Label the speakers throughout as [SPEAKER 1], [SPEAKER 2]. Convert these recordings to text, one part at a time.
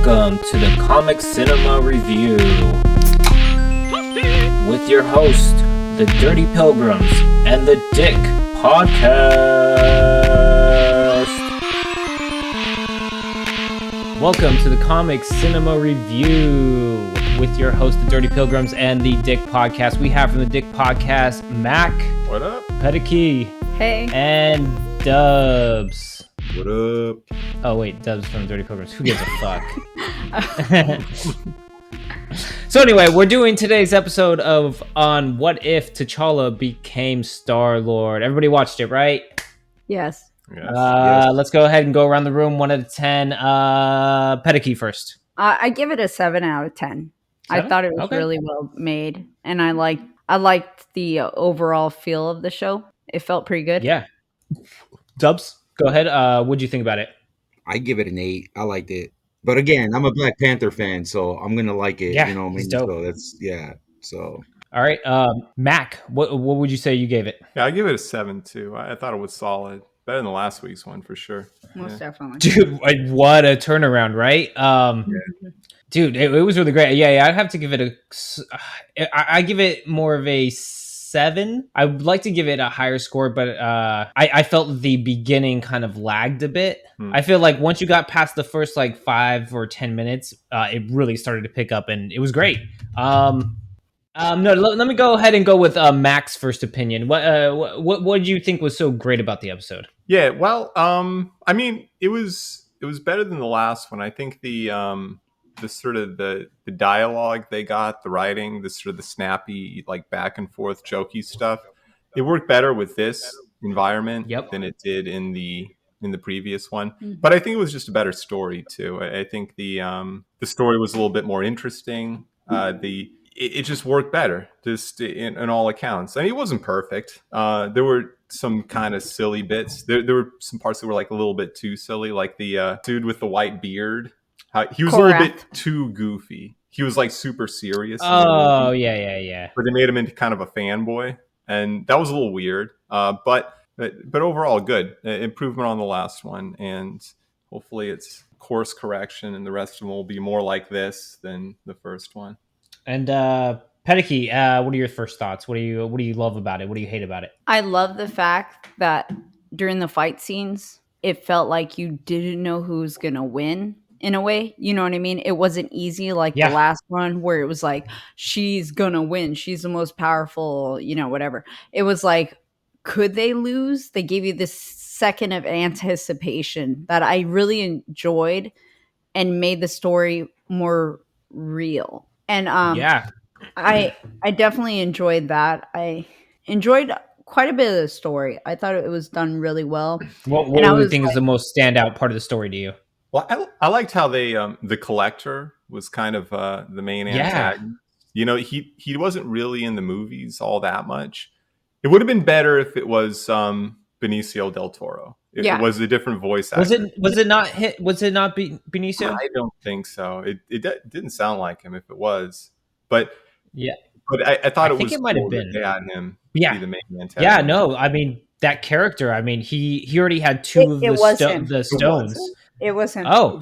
[SPEAKER 1] welcome to the Comic Cinema Review with your host, the Dirty Pilgrims and the Dick Podcast. Welcome to the Comic Cinema Review with your host, the Dirty Pilgrims and the Dick Podcast. We have from the Dick Podcast, Mac.
[SPEAKER 2] What up?
[SPEAKER 1] Peter Quill.
[SPEAKER 3] Hey.
[SPEAKER 1] And Dubs.
[SPEAKER 2] What up?
[SPEAKER 1] Oh wait, Dubs from Dirty Pilgrims. Who gives a fuck? So anyway, we're doing today's episode on What If T'Challa Became Star-Lord. Everybody watched it, right?
[SPEAKER 3] Yes.
[SPEAKER 2] Yes.
[SPEAKER 1] Let's go ahead and go around the room 1 out of 10. Pediki first.
[SPEAKER 3] I give it a 7 out of 10.
[SPEAKER 1] 7?
[SPEAKER 3] I thought it was
[SPEAKER 1] Okay.
[SPEAKER 3] really well made, and I liked the overall feel of the show. It felt pretty good.
[SPEAKER 1] Yeah. Dubs, go ahead. What'd you think about it?
[SPEAKER 4] I give it an 8. I liked it. But again, I'm a Black Panther fan, so I'm gonna like it.
[SPEAKER 1] Yeah,
[SPEAKER 4] you know what I mean?
[SPEAKER 1] he's dope.
[SPEAKER 4] So that's so
[SPEAKER 1] All right. Mac, what would you say you gave it?
[SPEAKER 2] Yeah, I give it a 7 too. I thought it was solid. Better than the last week's one for sure.
[SPEAKER 3] Most definitely.
[SPEAKER 1] Dude, what a turnaround, right? Dude, it was really great. Yeah, I'd have to give it I give it more of a 7. I would like to give it a higher score, but I felt the beginning kind of lagged a bit. I feel like once you got past the first 5 or 10 minutes, it really started to pick up, and it was great. No, let me go ahead and go with Mac's first opinion. What did you think was so great about the episode?
[SPEAKER 2] Yeah, well, I mean, it was better than the last one. I think the sort of the dialogue they got, the writing, the sort of the snappy back and forth jokey stuff, it worked better with this environment than it did in the previous one. But I think it was just a better story too. I think the story was a little bit more interesting. It just worked better, just in all accounts. I mean, it wasn't perfect. There were some kind of silly bits. There were some parts that were a little bit too silly, like the dude with the white beard. He was a little bit too goofy. He was super serious.
[SPEAKER 1] Oh, yeah.
[SPEAKER 2] But they made him into kind of a fanboy, and that was a little weird. But overall, good improvement on the last one, and hopefully it's course correction, and the rest of them will be more like this than the first one.
[SPEAKER 1] And Pediki, what are your first thoughts? What do you love about it? What do you hate about it?
[SPEAKER 3] I love the fact that during the fight scenes, it felt like you didn't know who was gonna win. In a way, you know what I mean? It wasn't easy the last one where it was she's gonna win. She's the most powerful, whatever. It was could they lose? They gave you this second of anticipation that I really enjoyed and made the story more real. And I definitely enjoyed that. I enjoyed quite a bit of the story. I thought it was done really well.
[SPEAKER 1] What do you think is the most standout part of the story to you?
[SPEAKER 2] Well, I liked how they the Collector was kind of the main antagonist. He wasn't really in the movies all that much. It would have been better if it was Benicio del Toro. It was a different voice actor.
[SPEAKER 1] Was it not Benicio?
[SPEAKER 2] I don't think so. It didn't sound like him if it was. But
[SPEAKER 1] yeah.
[SPEAKER 2] But I thought it
[SPEAKER 1] might have
[SPEAKER 2] been.
[SPEAKER 1] They
[SPEAKER 2] had him be the main antagonist.
[SPEAKER 1] Yeah, no. I mean, that character. I mean, he already had two of the stones.
[SPEAKER 3] It was him.
[SPEAKER 1] Oh,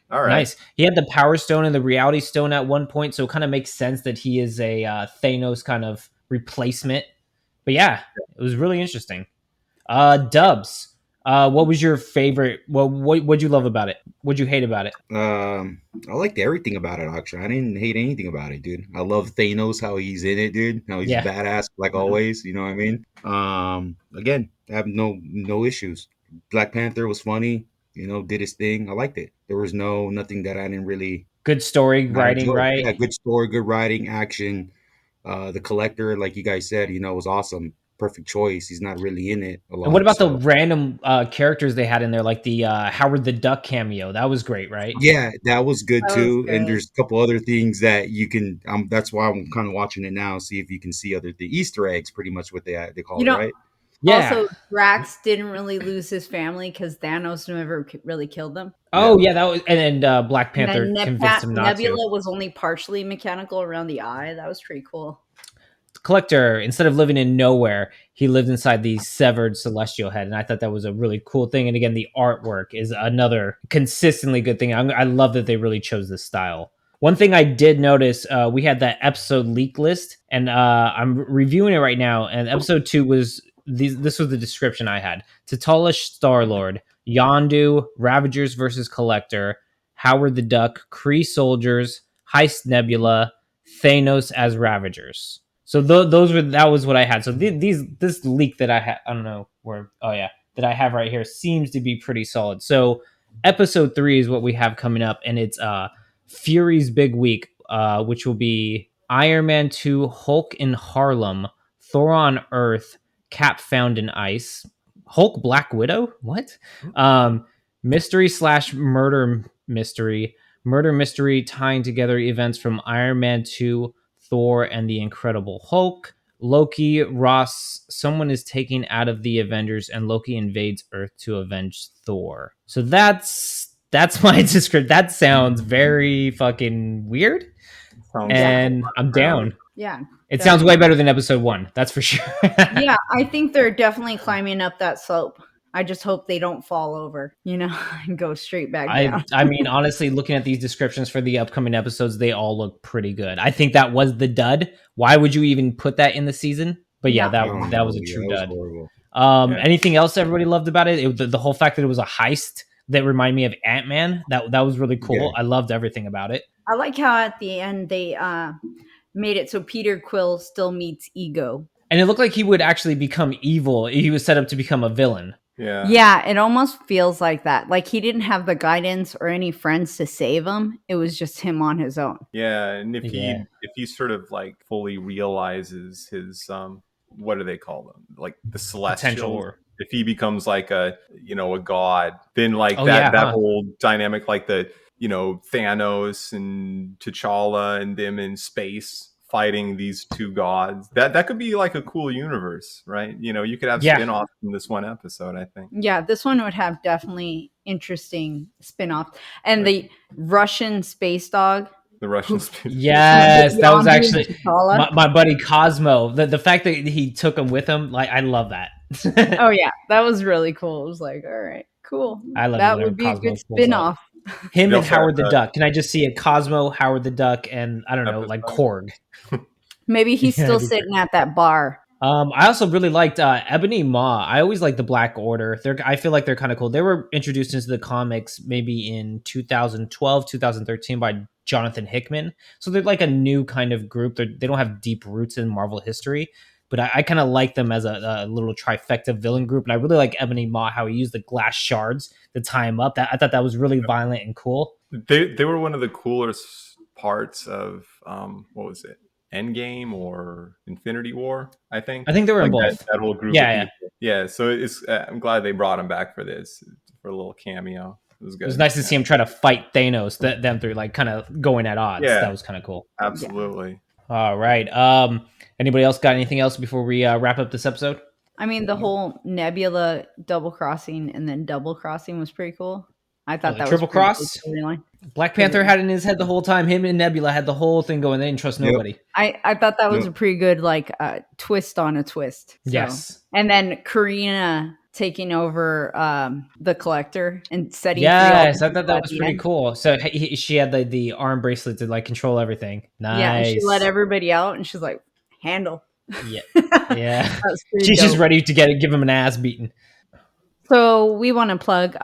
[SPEAKER 2] all right.
[SPEAKER 1] Nice. He had the Power Stone and the Reality Stone at one point, so it kind of makes sense that he is a Thanos kind of replacement. But yeah, it was really interesting. Dubs, what was your favorite? What'd you love about it? What'd you hate about it?
[SPEAKER 4] I liked everything about it. Actually, I didn't hate anything about it, dude. I love Thanos, how he's in it, dude. How he's badass like always. You know what I mean? Again, I have no issues. Black Panther was funny. Did his thing. I liked it. There was nothing that I didn't really.
[SPEAKER 1] Good story writing, right?
[SPEAKER 4] Yeah, good story, good writing, action. The Collector, like you guys said, was awesome. Perfect choice. He's not really in it a lot.
[SPEAKER 1] And what about the random characters they had in there, like the Howard the Duck cameo? That was great, right?
[SPEAKER 4] Yeah, that was good too.
[SPEAKER 3] Was good.
[SPEAKER 4] And there's a couple other things that you can. That's why I'm kind of watching it now, see if you can see the Easter eggs. Pretty much what they call it, right?
[SPEAKER 1] Yeah.
[SPEAKER 3] Also, Drax didn't really lose his family because Thanos never really killed them.
[SPEAKER 1] Oh yeah, that was, and Black Panther convinced him not
[SPEAKER 3] Nebula
[SPEAKER 1] to.
[SPEAKER 3] was only partially mechanical around the eye. That was pretty cool.
[SPEAKER 1] Collector, instead of living in nowhere, he lived inside the severed celestial head, and I thought that was a really cool thing. And again, the artwork is another consistently good thing. I love that they really chose this style. One thing I did notice, we had that episode leak list, and I'm reviewing it right now. And episode 2 was this was the description I had: T'Challa, Star-Lord, Yondu, Ravagers versus Collector, Howard the Duck, Kree soldiers, Heist Nebula, Thanos as Ravagers. So that was what I had. So this leak that I had, I don't know where. Oh yeah, that I have right here seems to be pretty solid. So episode 3 is what we have coming up, and it's Fury's big week, which will be Iron Man 2, Hulk in Harlem, Thor on Earth, Cap found in ice, Hulk Black Widow. What? Mystery slash murder mystery. Murder mystery tying together events from Iron Man 2, Thor, and the Incredible Hulk. Loki, Ross, someone is taken out of the Avengers, and Loki invades Earth to avenge Thor. So that's my description. That sounds very fucking weird, and I'm down.
[SPEAKER 3] Yeah.
[SPEAKER 1] It sounds way better than episode 1. That's for sure.
[SPEAKER 3] Yeah, I think they're definitely climbing up that slope. I just hope they don't fall over, and go straight back down.
[SPEAKER 1] I mean, honestly, looking at these descriptions for the upcoming episodes, they all look pretty good. I think that was the dud. Why would you even put that in the season? But yeah, that was a true dud. Anything else everybody loved about it? The whole fact that it was a heist that reminded me of Ant-Man. That was really cool. Yeah. I loved everything about it.
[SPEAKER 3] I like how at the end they made it so Peter Quill still meets Ego.
[SPEAKER 1] And it looked like he would actually become evil. He was set up to become a villain.
[SPEAKER 3] Yeah, it almost feels like that. Like he didn't have the guidance or any friends to save him. It was just him on his own.
[SPEAKER 2] Yeah, and if he sort of like fully realizes his what do they call them? Like the celestial. If he becomes like a god, then like that whole dynamic, like the Thanos and T'Challa and them in space fighting these two gods, that could be like a cool universe, right? You could have spin-offs from this one episode, I think.
[SPEAKER 3] Yeah, this one would have definitely interesting spin-offs. And the Russian space dog.
[SPEAKER 2] The Russian space dog.
[SPEAKER 1] Yes, that was actually my buddy Cosmo. The fact that he took him with him, like, I love that.
[SPEAKER 3] Oh yeah, that was really cool. It was like, all right, cool.
[SPEAKER 1] I love
[SPEAKER 3] that. Would be Cosmo a good spin-off.
[SPEAKER 1] Him and Howard the Duck. Can I just see a Cosmo, Howard the Duck, and I don't know, like Korg?
[SPEAKER 3] Maybe he's still sitting at that bar.
[SPEAKER 1] I also really liked Ebony Maw. I always like the Black Order. I feel like they're kind of cool. They were introduced into the comics maybe in 2012, 2013 by Jonathan Hickman. So they're like a new kind of group. They don't have deep roots in Marvel history, but I kind of like them as a little trifecta villain group. And I really like Ebony Maw, how he used the glass shards to tie him up. I thought that was really violent and cool.
[SPEAKER 2] They were one of the coolest parts of, what was it? Endgame or Infinity War, I think.
[SPEAKER 1] I think they were in both.
[SPEAKER 2] That whole group. Yeah. So I'm glad they brought him back for this, for a little cameo. It was good.
[SPEAKER 1] It was nice to see him try to fight Thanos. Them through like kind of going at odds. Yeah, that was kind of cool.
[SPEAKER 2] Absolutely.
[SPEAKER 1] Yeah. All right. Anybody else got anything else before we wrap up this episode?
[SPEAKER 3] I mean, the whole Nebula double crossing and then double crossing was pretty cool. I thought that
[SPEAKER 1] triple
[SPEAKER 3] was
[SPEAKER 1] cross.
[SPEAKER 3] Cool.
[SPEAKER 1] Black Panther had it in his head the whole time. Him and Nebula had the whole thing going. They didn't trust nobody.
[SPEAKER 3] I thought that was a pretty good twist on a twist. So.
[SPEAKER 1] Yes.
[SPEAKER 3] And then Karina taking over the Collector and setting.
[SPEAKER 1] Yes, I thought that was pretty cool. So she had the arm bracelet to like control everything. Nice.
[SPEAKER 3] Yeah, and she let everybody out, and she's like, handle.
[SPEAKER 1] Yeah. She's just ready to give him an ass beating.
[SPEAKER 3] So we want to plug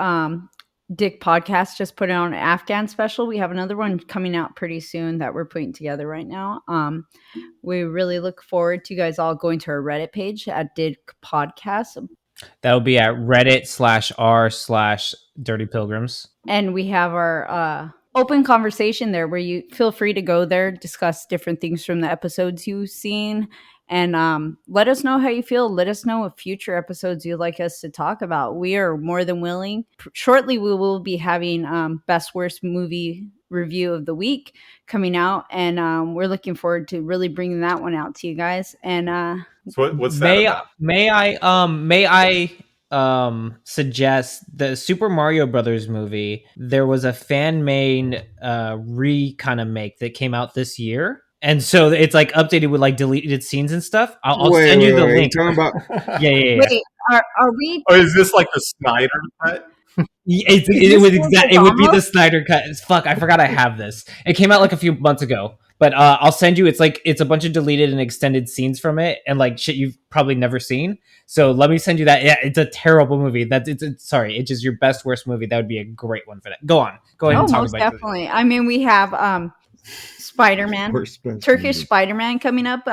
[SPEAKER 3] Dick Podcast just put out an Afghan special. We have another one coming out pretty soon that we're putting together right now. We really look forward to you guys all going to our Reddit page at Dick Podcast.
[SPEAKER 1] That'll be at Reddit/r/Dirty Pilgrims.
[SPEAKER 3] And we have our open conversation there where you feel free to go there, discuss different things from the episodes you've seen. And let us know how you feel. Let us know what future episodes you'd like us to talk about. We are more than willing. Shortly, we will be having Best Worst Movie Review of the Week coming out. And we're looking forward to really bringing that one out to you guys. And
[SPEAKER 2] so what's that about?
[SPEAKER 1] May I suggest the Super Mario Brothers movie? There was a fan-made kind of make that came out this year. And so it's like updated with like deleted scenes and stuff. I'll send you the
[SPEAKER 4] wait.
[SPEAKER 1] link.
[SPEAKER 4] You talking about?
[SPEAKER 1] Yeah.
[SPEAKER 3] Wait, are we?
[SPEAKER 2] Oh, is this like the Snyder cut?
[SPEAKER 1] It would be the Snyder cut. Fuck, I forgot I have this. It came out like a few months ago, but I'll send you. It's a bunch of deleted and extended scenes from it, and like shit you've probably never seen. So let me send you that. Yeah, it's a terrible movie. Sorry, it's just your best worst movie. That would be a great one for that. Go ahead and talk
[SPEAKER 3] Most
[SPEAKER 1] about
[SPEAKER 3] definitely. I mean, we have Spider-Man, Turkish Spider-Man coming up.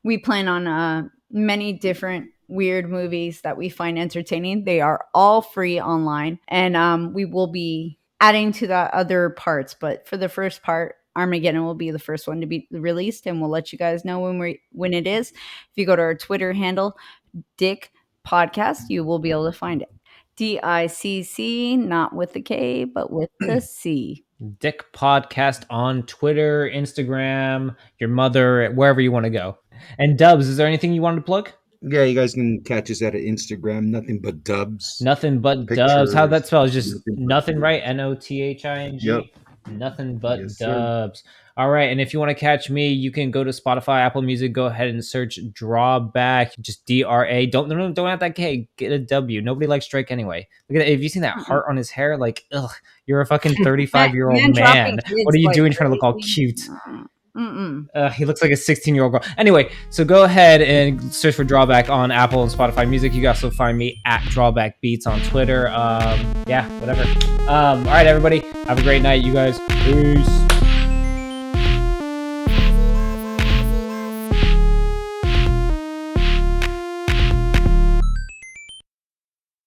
[SPEAKER 3] We plan on many different weird movies that we find entertaining. They are all free online, and we will be adding to the other parts. But for the first part, Armageddon will be the first one to be released, and we'll let you guys know when it is. If you go to our Twitter handle, Dick Podcast, you will be able to find it. DICC, not with the K, but with the C.
[SPEAKER 1] Dick Podcast on Twitter, Instagram, your mother, wherever you want to go. And Dubs, is there anything you wanted to plug?
[SPEAKER 4] Yeah, you guys can catch us at Instagram. Nothing but Dubs.
[SPEAKER 1] Nothing but
[SPEAKER 4] Pictures,
[SPEAKER 1] Dubs. How that spells? Just
[SPEAKER 4] nothing
[SPEAKER 1] right? Nothing.
[SPEAKER 4] Yep.
[SPEAKER 1] Nothing but
[SPEAKER 4] Yes,
[SPEAKER 1] Dubs. All right. And if you want to catch me, you can go to Spotify, Apple Music. Go ahead and search Drawback. Just DRA. Don't have that K. Get a W. Nobody likes Drake anyway. Look at that. Have you seen that heart on his hair? Like, ugh, you're a fucking 35-year-old man. What are you doing trying to look all cute? He looks like a 16-year-old girl. Anyway, so go ahead and search for Drawback on Apple and Spotify Music. You can also find me at Drawback Beats on Twitter. Yeah, whatever. All right, everybody. Have a great night, you guys. Peace.